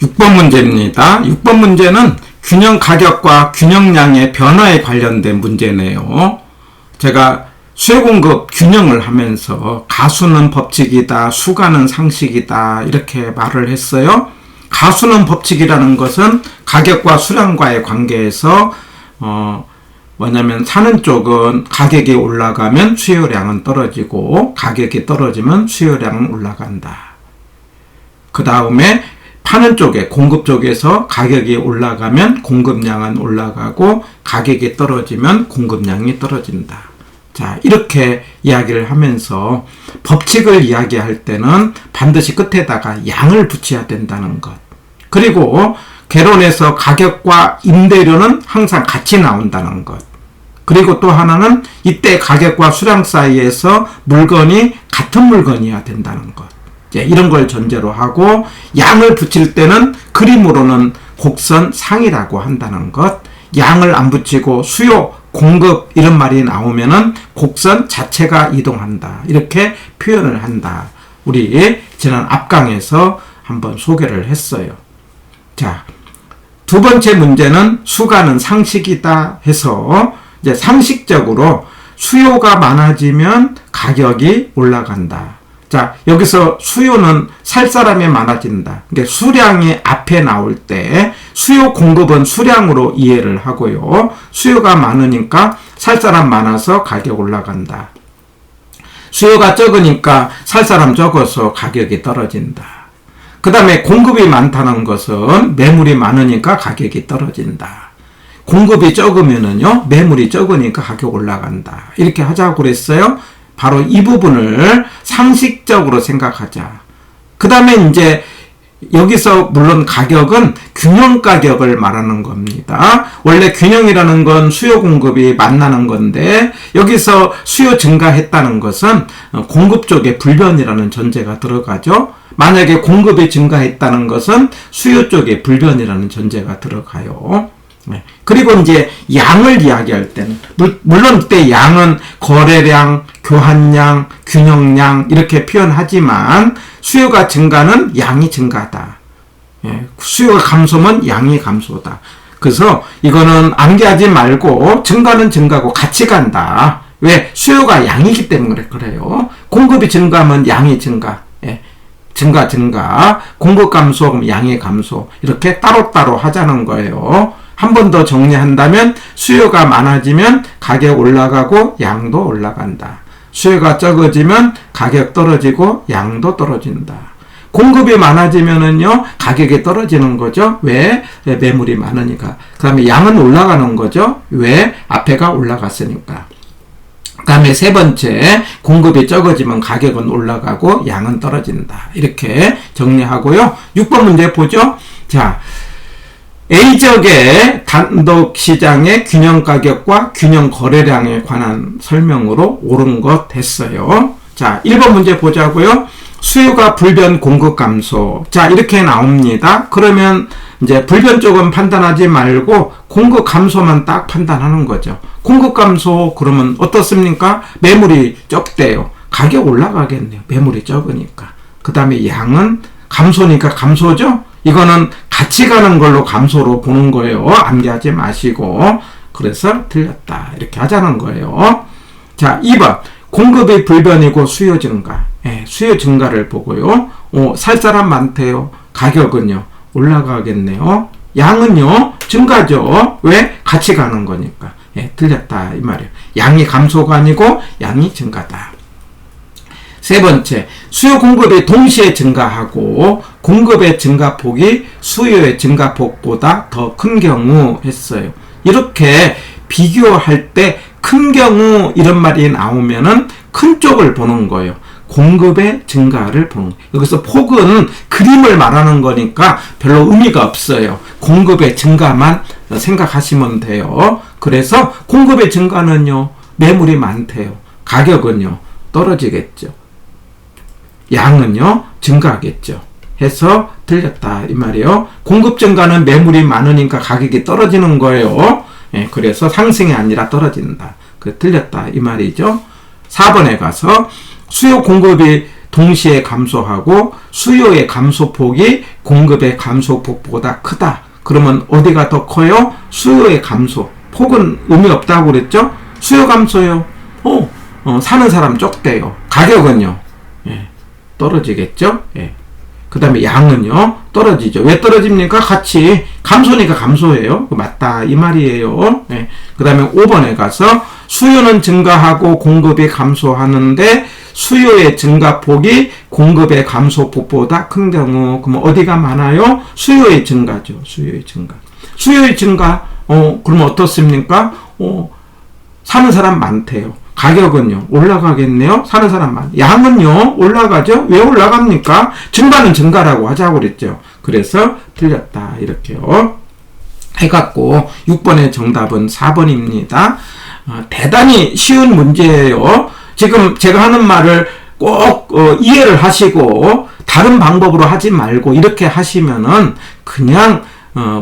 6번 문제입니다. 6번 문제는 균형 가격과 균형량의 변화에 관련된 문제네요. 제가 수요 공급 균형을 하면서 가수는 법칙이다, 수가는 상식이다 이렇게 말을 했어요. 가수는 법칙이라는 것은 가격과 수량과의 관계에서 뭐냐면 사는 쪽은 가격이 올라가면 수요량은 떨어지고 가격이 떨어지면 수요량은 올라간다. 그 다음에 파는 쪽에 공급 쪽에서 가격이 올라가면 공급량은 올라가고 가격이 떨어지면 공급량이 떨어진다. 자, 이렇게 이야기를 하면서 법칙을 이야기할 때는 반드시 끝에다가 양을 붙여야 된다는 것. 그리고 개론에서 가격과 임대료는 항상 같이 나온다는 것. 그리고 또 하나는 이때 가격과 수량 사이에서 물건이 같은 물건이어야 된다는 것. 이런 걸 전제로 하고 양을 붙일 때는 그림으로는 곡선 상이라고 한다는 것. 양을 안 붙이고 수요, 공급 이런 말이 나오면은 곡선 자체가 이동한다. 이렇게 표현을 한다. 우리 지난 앞강에서 한번 소개를 했어요. 자, 두 번째 문제는 수가는 상식이다 해서 이제 상식적으로 수요가 많아지면 가격이 올라간다. 자, 여기서 수요는 살 사람이 많아진다. 그러니까 수량이 앞에 나올 때 수요 공급은 수량으로 이해를 하고요. 수요가 많으니까 살 사람 많아서 가격 올라간다. 수요가 적으니까 살 사람 적어서 가격이 떨어진다. 그 다음에 공급이 많다는 것은 매물이 많으니까 가격이 떨어진다. 공급이 적으면은요, 매물이 적으니까 가격 올라간다. 이렇게 하자고 그랬어요. 바로 이 부분을 상식적으로 생각하자. 그 다음에 이제 여기서 물론 가격은 균형 가격을 말하는 겁니다. 원래 균형이라는 건 수요 공급이 만나는 건데 여기서 수요 증가했다는 것은 공급 쪽에 불변이라는 전제가 들어가죠. 만약에 공급이 증가했다는 것은 수요 쪽에 불변이라는 전제가 들어가요. 그리고 이제 양을 이야기할 때는 물론 그때 양은 거래량, 교환량, 균형량 이렇게 표현하지만 수요가 증가는 양이 증가다. 수요가 감소면 양이 감소다. 그래서 이거는 암기하지 말고 증가는 증가고 같이 간다. 왜? 수요가 양이기 때문에 그래요. 공급이 증가하면 양이 증가. 증가. 공급 감소, 그럼 양이 감소. 이렇게 따로따로 하자는 거예요. 한 번 더 정리한다면 수요가 많아지면 가격 올라가고 양도 올라간다. 수요가 적어지면 가격 떨어지고 양도 떨어진다. 공급이 많아지면은요, 가격이 떨어지는 거죠. 왜? 매물이 많으니까. 그 다음에 양은 올라가는 거죠. 왜? 앞에가 올라갔으니까. 그 다음에 세 번째, 공급이 적어지면 가격은 올라가고 양은 떨어진다. 이렇게 정리하고요. 6번 문제 보죠. 자, A지역의 단독시장의 균형 가격과 균형 거래량에 관한 설명으로 옳은 것 됐어요. 자, 1번 문제 보자고요. 수요가 불변, 공급 감소. 자, 이렇게 나옵니다. 그러면 이제 불변 쪽은 판단하지 말고 공급 감소만 딱 판단하는 거죠. 공급 감소 그러면 어떻습니까? 매물이 적대요. 가격 올라가겠네요. 매물이 적으니까. 그 다음에 양은 감소니까 감소죠? 이거는 같이 가는 걸로 감소로 보는 거예요. 암기하지 마시고. 그래서 틀렸다. 이렇게 하자는 거예요. 자, 2번. 공급이 불변이고 수요 증가. 수요 증가를 보고요. 살 사람 많대요. 가격은요. 올라가겠네요. 양은요. 증가죠. 왜? 같이 가는 거니까. 틀렸다. 이 말이에요. 양이 감소가 아니고 양이 증가다. 세 번째, 수요 공급이 동시에 증가하고 공급의 증가폭이 수요의 증가폭보다 더 큰 경우 했어요. 이렇게 비교할 때 큰 경우 이런 말이 나오면은 큰 쪽을 보는 거예요. 공급의 증가를 보는 거예요. 여기서 폭은 그림을 말하는 거니까 별로 의미가 없어요. 공급의 증가만 생각하시면 돼요. 그래서 공급의 증가는요, 매물이 많대요. 가격은요, 떨어지겠죠. 양은요, 증가하겠죠. 해서 틀렸다. 이 말이에요. 공급 증가는 매물이 많으니까 가격이 떨어지는 거예요. 그래서 상승이 아니라 떨어진다. 틀렸다. 이 말이죠. 4번에 가서 수요 공급이 동시에 감소하고 수요의 감소폭이 공급의 감소폭보다 크다. 그러면 어디가 더 커요? 수요의 감소. 폭은 의미 없다고 그랬죠? 수요 감소요. 사는 사람 적대요. 가격은요? 예, 떨어지겠죠? 예. 그 다음에 양은요? 떨어지죠. 왜 떨어집니까? 같이 감소니까 감소해요. 맞다 이 말이에요. 예. 그 다음에 5번에 가서 수요는 증가하고 공급이 감소하는데 수요의 증가폭이 공급의 감소폭보다 큰 경우, 그럼 어디가 많아요? 수요의 증가죠. 수요의 증가. 수요의 증가, 그러면 어떻습니까? 사는 사람 많대요. 가격은요, 올라가겠네요? 사는 사람 많. 양은요, 올라가죠? 왜 올라갑니까? 증가는 증가라고 하자고 그랬죠. 그래서 틀렸다. 이렇게요. 해갖고, 6번의 정답은 4번입니다. 대단히 쉬운 문제예요. 지금 제가 하는 말을 꼭 이해를 하시고 다른 방법으로 하지 말고 이렇게 하시면은 그냥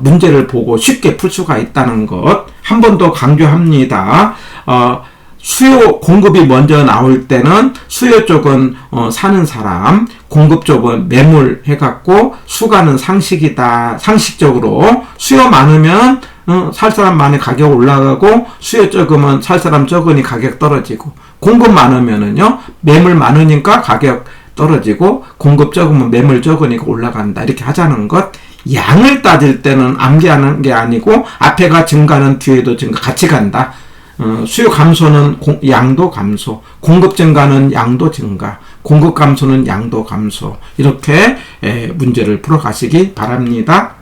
문제를 보고 쉽게 풀 수가 있다는 것 한 번 더 강조합니다. 수요 공급이 먼저 나올 때는 수요 쪽은 사는 사람, 공급 쪽은 매물 해갖고 수가는 상식이다. 상식적으로 수요 많으면 살 사람 많이 가격 올라가고 수요 적으면 살 사람 적으니 가격 떨어지고, 공급 많으면은요 매물 많으니까 가격 떨어지고 공급 적으면 매물 적으니까 올라간다. 이렇게 하자는 것. 양을 따질 때는 암기하는 게 아니고 앞에가 증가는 뒤에도 증가 같이 간다. 수요 감소는 양도 감소, 공급 증가는 양도 증가, 공급 감소는 양도 감소. 이렇게 문제를 풀어가시기 바랍니다.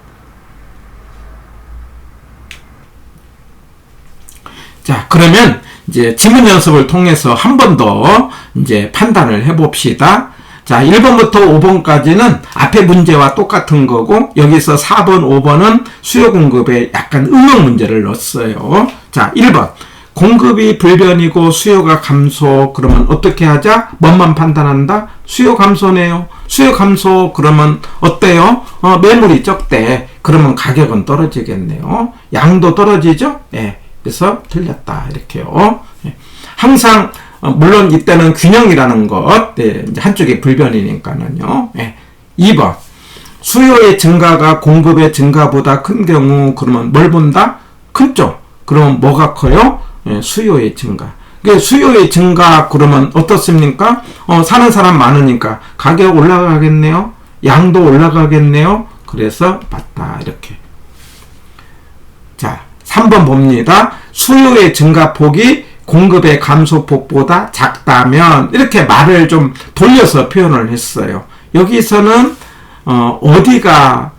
자, 그러면 이제 지문 연습을 통해서 한 번 더 이제 판단을 해봅시다. 자, 1번부터 5번까지는 앞에 문제와 똑같은 거고, 여기서 4번, 5번은 수요 공급에 약간 응용 문제를 넣었어요. 자, 1번. 공급이 불변이고 수요가 감소. 그러면 어떻게 하자? 뭐만 판단한다? 수요 감소네요. 수요 감소 그러면 어때요? 매물이 적대. 그러면 가격은 떨어지겠네요. 양도 떨어지죠? 예. 그래서 틀렸다. 이렇게요. 예. 항상 물론 이때는 균형이라는 것, 네, 이제 한쪽이 불변이니까는요. 예. 2번. 수요의 증가가 공급의 증가보다 큰 경우, 그러면 뭘 본다? 큰 쪽. 그러면 뭐가 커요? 예, 수요의 증가. 수요의 증가, 그러면 어떻습니까? 사는 사람 많으니까 가격 올라가겠네요? 양도 올라가겠네요? 그래서 맞다. 이렇게. 자, 3번 봅니다. 수요의 증가폭이 공급의 감소폭보다 작다면, 이렇게 말을 좀 돌려서 표현을 했어요. 여기서는 어디가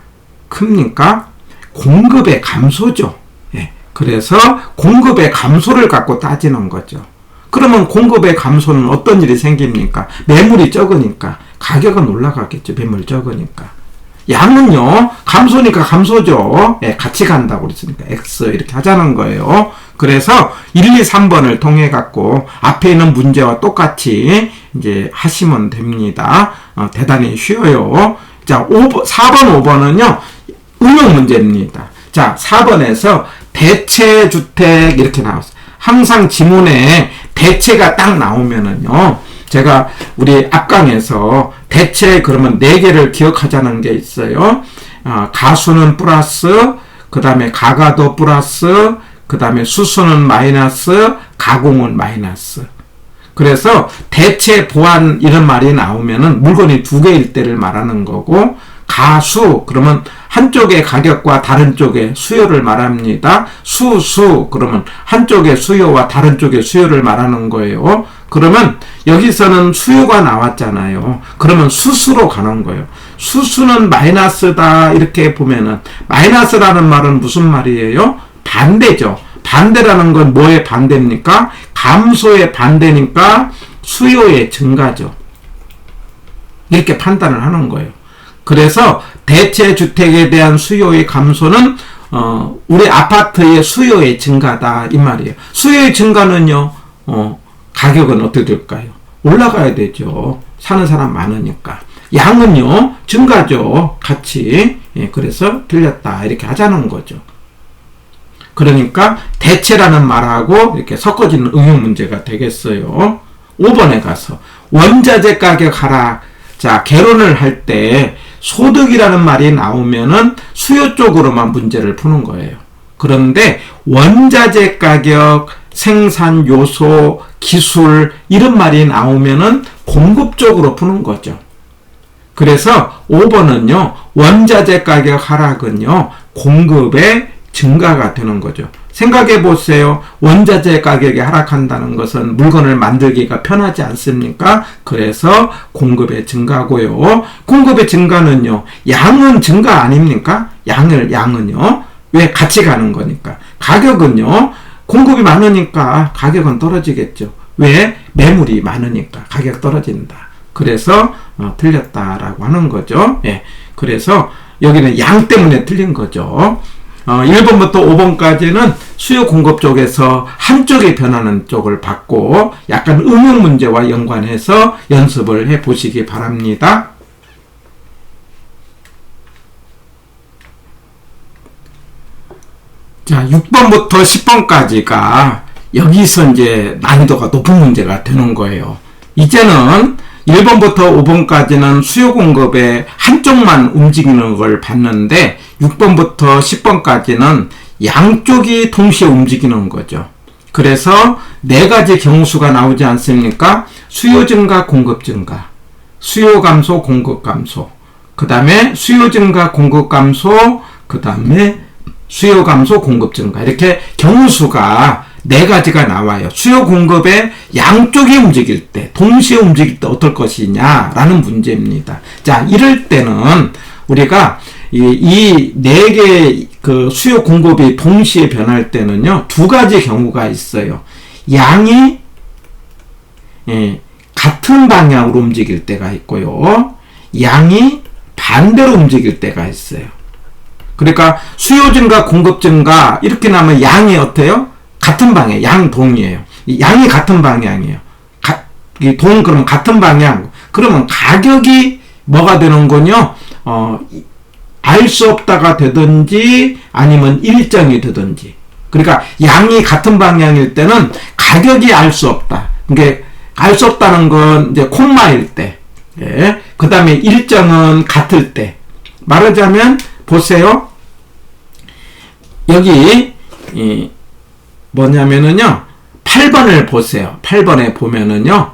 큽니까? 공급의 감소죠. 예. 그래서 공급의 감소를 갖고 따지는 거죠. 그러면 공급의 감소는 어떤 일이 생깁니까? 매물이 적으니까 가격은 올라가겠죠. 매물 적으니까. 양은요, 감소니까 감소죠. 예, 같이 간다고 그랬으니까 X 이렇게 하자는 거예요. 그래서 1, 2, 3번을 통해 갖고 앞에 있는 문제와 똑같이 이제 하시면 됩니다. 대단히 쉬워요. 자, 4번, 5번은요, 응용 문제입니다. 자, 4번에서 대체주택 이렇게 나왔어요. 항상 지문에 대체가 딱 나오면은요, 제가 우리 앞강에서 대체 그러면 4개를 기억하자는 게 있어요. 가수는 플러스, 그 다음에 가가도 플러스, 그 다음에 수수는 마이너스, 가공은 마이너스. 그래서 대체 보완 이런 말이 나오면은 물건이 2개일 때를 말하는 거고, 가수 그러면 한쪽의 가격과 다른 쪽의 수요를 말합니다. 수수 그러면 한쪽의 수요와 다른 쪽의 수요를 말하는 거예요. 그러면 여기서는 수요가 나왔잖아요. 그러면 수수로 가는 거예요. 수수는 마이너스다 이렇게 보면은, 마이너스라는 말은 무슨 말이에요? 반대죠. 반대라는 건 뭐의 반대입니까? 감소의 반대니까 수요의 증가죠. 이렇게 판단을 하는 거예요. 그래서 대체 주택에 대한 수요의 감소는 우리 아파트의 수요의 증가다 이 말이에요. 수요의 증가는요, 가격은 어떻게 될까요? 올라가야 되죠. 사는 사람 많으니까. 양은요, 증가죠. 같이. 예, 그래서 틀렸다 이렇게 하자는 거죠. 그러니까 대체라는 말하고 이렇게 섞어지는 응용 문제가 되겠어요. 5번에 가서 원자재 가격 하락. 자, 개론을 할 때 소득이라는 말이 나오면은 수요 쪽으로만 문제를 푸는 거예요. 그런데 원자재 가격, 생산 요소, 기술 이런 말이 나오면은 공급 쪽으로 푸는 거죠. 그래서 5번은요. 원자재 가격 하락은요. 공급의 증가가 되는 거죠. 생각해 보세요. 원자재 가격이 하락한다는 것은 물건을 만들기가 편하지 않습니까? 그래서 공급의 증가고요. 공급의 증가는요. 양은 증가 아닙니까? 양은요. 왜? 같이 가는 거니까. 가격은요. 공급이 많으니까 가격은 떨어지겠죠. 왜? 매물이 많으니까 가격 떨어진다. 그래서 틀렸다라고 하는 거죠. 예. 그래서 여기는 양 때문에 틀린 거죠. 1번부터 5번까지는 수요 공급 쪽에서 한쪽이 변하는 쪽을 받고 약간 응용 문제와 연관해서 연습을 해 보시기 바랍니다. 자, 6번부터 10번까지가 여기서 이제 난이도가 높은 문제가 되는 거예요. 이제는 1번부터 5번까지는 수요 공급의 한쪽만 움직이는 걸 봤는데 6번부터 10번까지는 양쪽이 동시에 움직이는 거죠. 그래서 네 가지 경우수가 나오지 않습니까? 수요 증가, 공급 증가, 수요 감소, 공급 감소, 그 다음에 수요 증가, 공급 감소, 그 다음에 수요 감소, 공급 증가. 이렇게 경우수가 네 가지가 나와요. 수요 공급의 양쪽이 움직일 때, 동시에 움직일 때 어떨 것이냐라는 문제입니다. 자, 이럴 때는 우리가 이 네 개의 그 수요 공급이 동시에 변할 때는요, 두 가지 경우가 있어요. 양이 같은 방향으로 움직일 때가 있고요. 양이 반대로 움직일 때가 있어요. 그러니까 수요 증가, 공급 증가 이렇게 나면 양이 어때요? 같은 방향, 양동이에요. 양이 같은 방향이에요. 동 그러면 같은 방향. 그러면 가격이 뭐가 되는 거냐? 알 수 없다가 되든지 아니면 일정이 되든지. 그러니까 양이 같은 방향일 때는 가격이 알 수 없다. 그게 알 수 없다는 건 이제 콤마일 때. 예. 그 다음에 일정은 같을 때. 말하자면 보세요. 여기 뭐냐면은요. 8번을 보세요. 8번에 보면은요.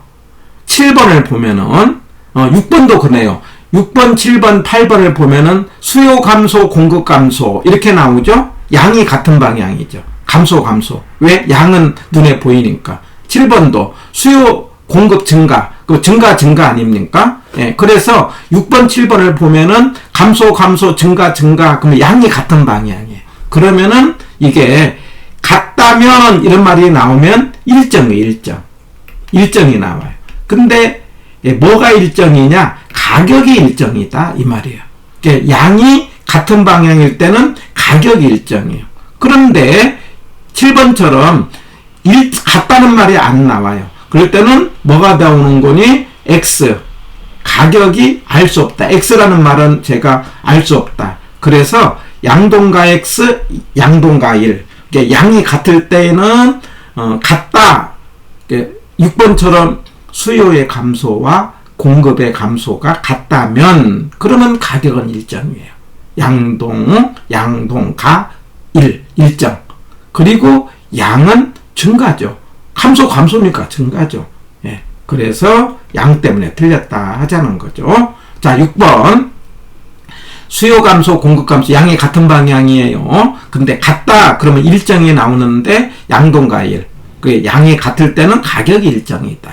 7번을 보면은 6번도 그래요. 6번, 7번, 8번을 보면은 수요 감소, 공급 감소 이렇게 나오죠. 양이 같은 방향이죠. 감소, 감소. 왜? 양은 눈에 보이니까. 7번도 수요 공급 증가, 그 증가 아닙니까? 예, 그래서 6번, 7번을 보면은 감소, 감소, 증가, 그러면 양이 같은 방향이에요. 그러면은 이게 같다면 이런 말이 나오면 일정이 나와요. 근데 뭐가 일정이냐? 가격이 일정이다 이 말이에요. 그러니까 양이 같은 방향일 때는 가격이 일정이에요. 그런데 7번처럼 같다는 말이 안 나와요. 그럴 때는 뭐가 나오는 거니? X. 가격이 알 수 없다. X라는 말은 제가 알 수 없다. 그래서 양동가 X, 양동가 1. 그러니까 양이 같을 때는 같다. 6번처럼 수요의 감소와 공급의 감소가 같다면 그러면 가격은 일정이에요. 양동가 1, 일정. 그리고 양은 증가죠. 감소니까 증가죠. 예. 그래서 양 때문에 틀렸다 하자는 거죠. 자, 6번. 수요 감소, 공급 감소, 양이 같은 방향이에요. 근데 같다, 그러면 일정이 나오는데 양동가 1. 그 양이 같을 때는 가격이 일정이다.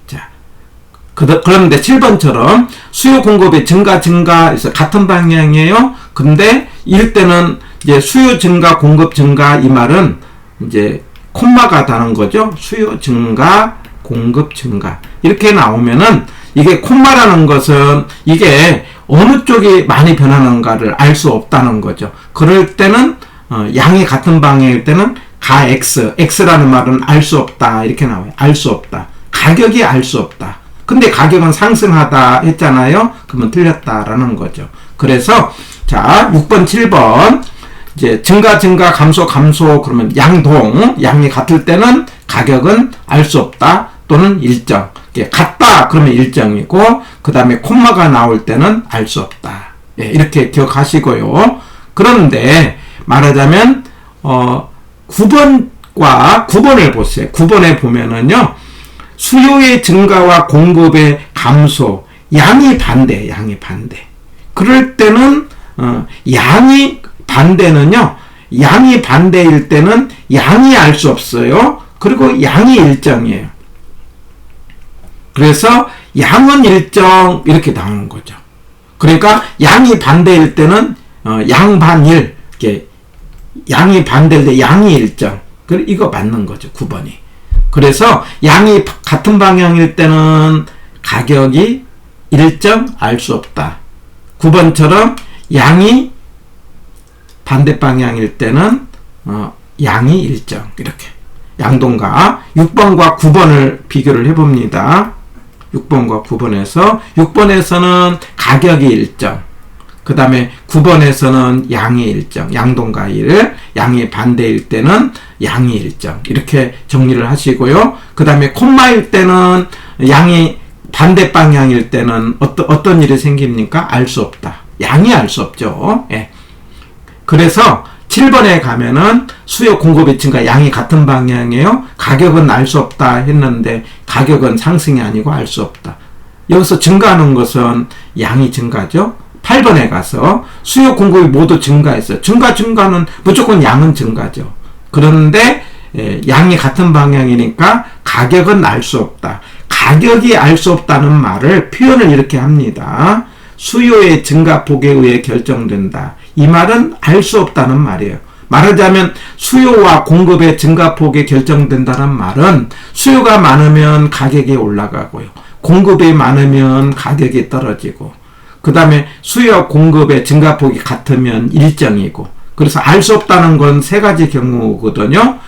자, 그런데 7번처럼 수요 공급이 증가해서 같은 방향이에요. 근데 이럴 때는 이제 수요 증가, 공급 증가 이 말은 이제 콤마가 다는 거죠. 수요 증가, 공급 증가. 이렇게 나오면은 이게 콤마라는 것은 이게 어느 쪽이 많이 변하는가를 알 수 없다는 거죠. 그럴 때는 양이 같은 방향일 때는 가 X, X라는 말은 알 수 없다 이렇게 나와요. 알 수 없다. 가격이 알 수 없다. 근데 가격은 상승하다 했잖아요. 그러면 틀렸다라는 거죠. 그래서 자 6번, 7번 이제 증가, 감소 그러면 양이 같을 때는 가격은 알 수 없다. 또는 일정. 같다 그러면 일정이고 그 다음에 콤마가 나올 때는 알 수 없다. 예, 이렇게 기억하시고요. 그런데 말하자면 9번과 9번을 보세요. 9번에 보면은요. 수요의 증가와 공급의 감소, 양이 반대. 그럴 때는 양이 반대는요. 양이 반대일 때는 양이 알 수 없어요. 그리고 양이 일정이에요. 그래서 양은 일정 이렇게 나오는 거죠. 그러니까 양이 반대일 때는 양반일, 이렇게 양이 반대일 때 양이 일정. 이거 맞는 거죠. 9번이. 그래서 양이 같은 방향일 때는 가격이 일정 알 수 없다. 9번처럼 양이 반대 방향일 때는 양이 일정. 이렇게 양동가 6번과 9번을 비교를 해봅니다. 6번과 9번에서 6번에서는 가격이 일정, 그 다음에 9번에서는 양이 일정, 양동가 1, 양이 반대일 때는 양이 일정 이렇게 정리를 하시고요. 그 다음에 콤마일 때는 양이 반대 방향일 때는 어떤 일이 생깁니까? 알 수 없다. 양이 알 수 없죠. 예. 그래서 7번에 가면은 수요 공급의 증가 양이 같은 방향이에요. 가격은 알 수 없다 했는데 가격은 상승이 아니고 알 수 없다. 여기서 증가하는 것은 양이 증가죠. 8번에 가서 수요 공급이 모두 증가했어요. 증가는 무조건 양은 증가죠. 그런데 양이 같은 방향이니까 가격은 알 수 없다. 가격이 알 수 없다는 말을 표현을 이렇게 합니다. 수요의 증가폭에 의해 결정된다. 이 말은 알 수 없다는 말이에요. 말하자면 수요와 공급의 증가폭에 결정된다는 말은 수요가 많으면 가격이 올라가고요. 공급이 많으면 가격이 떨어지고 그 다음에 수요와 공급의 증가폭이 같으면 일정이고 그래서 알 수 없다는 건 세 가지 경우거든요.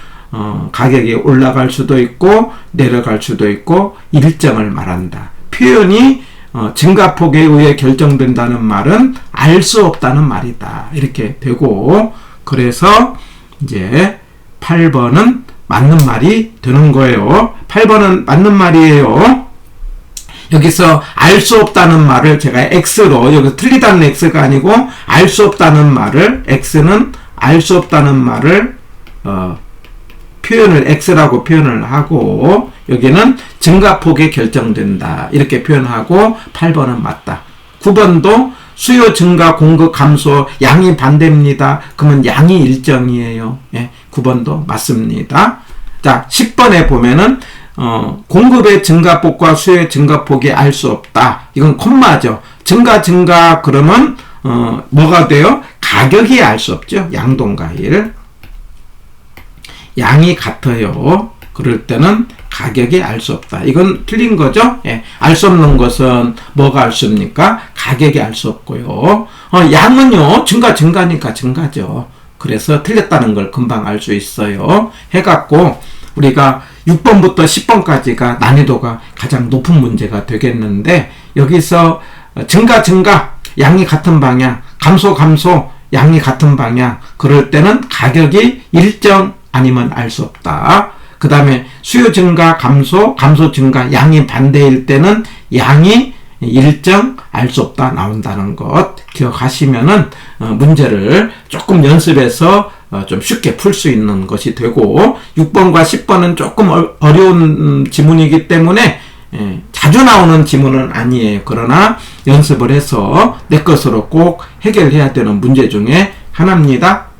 가격이 올라갈 수도 있고 내려갈 수도 있고 일정을 말한다. 표현이 증가폭에 의해 결정된다는 말은 알 수 없다는 말이다. 이렇게 되고 그래서 이제 8번은 맞는 말이 되는 거예요. 8번은 맞는 말이에요. 여기서 알 수 없다는 말을 제가 X로 여기서 틀리다는 X가 아니고 알 수 없다는 말을 X는 알 수 없다는 말을 표현을 X라고 표현을 하고 여기는 증가폭에 결정된다. 이렇게 표현하고 8번은 맞다. 9번도 수요 증가 공급 감소 양이 반대입니다. 그러면 양이 일정이에요. 예, 9번도 맞습니다. 자, 10번에 보면은 공급의 증가폭과 수요의 증가폭이 알 수 없다. 이건 콤마죠. 증가 그러면 뭐가 돼요? 가격이 알 수 없죠. 양동가 1. 양이 같아요. 그럴 때는 가격이 알 수 없다. 이건 틀린 거죠. 예, 알 수 없는 것은 뭐가 알 수 없습니까? 가격이 알 수 없고요. 양은요. 증가니까 증가죠. 그래서 틀렸다는 걸 금방 알 수 있어요. 해갖고 우리가 6번부터 10번까지가 난이도가 가장 높은 문제가 되겠는데 여기서 증가 양이 같은 방향 감소 양이 같은 방향 그럴 때는 가격이 일정 아니면 알 수 없다. 그 다음에 수요 증가 감소 증가 양이 반대일 때는 양이 일정 알 수 없다 나온다는 것 기억하시면은 문제를 조금 연습해서 좀 쉽게 풀 수 있는 것이 되고 6번과 10번은 조금 어려운 지문이기 때문에 자주 나오는 지문은 아니에요. 그러나 연습을 해서 내 것으로 꼭 해결해야 되는 문제 중에 하나입니다.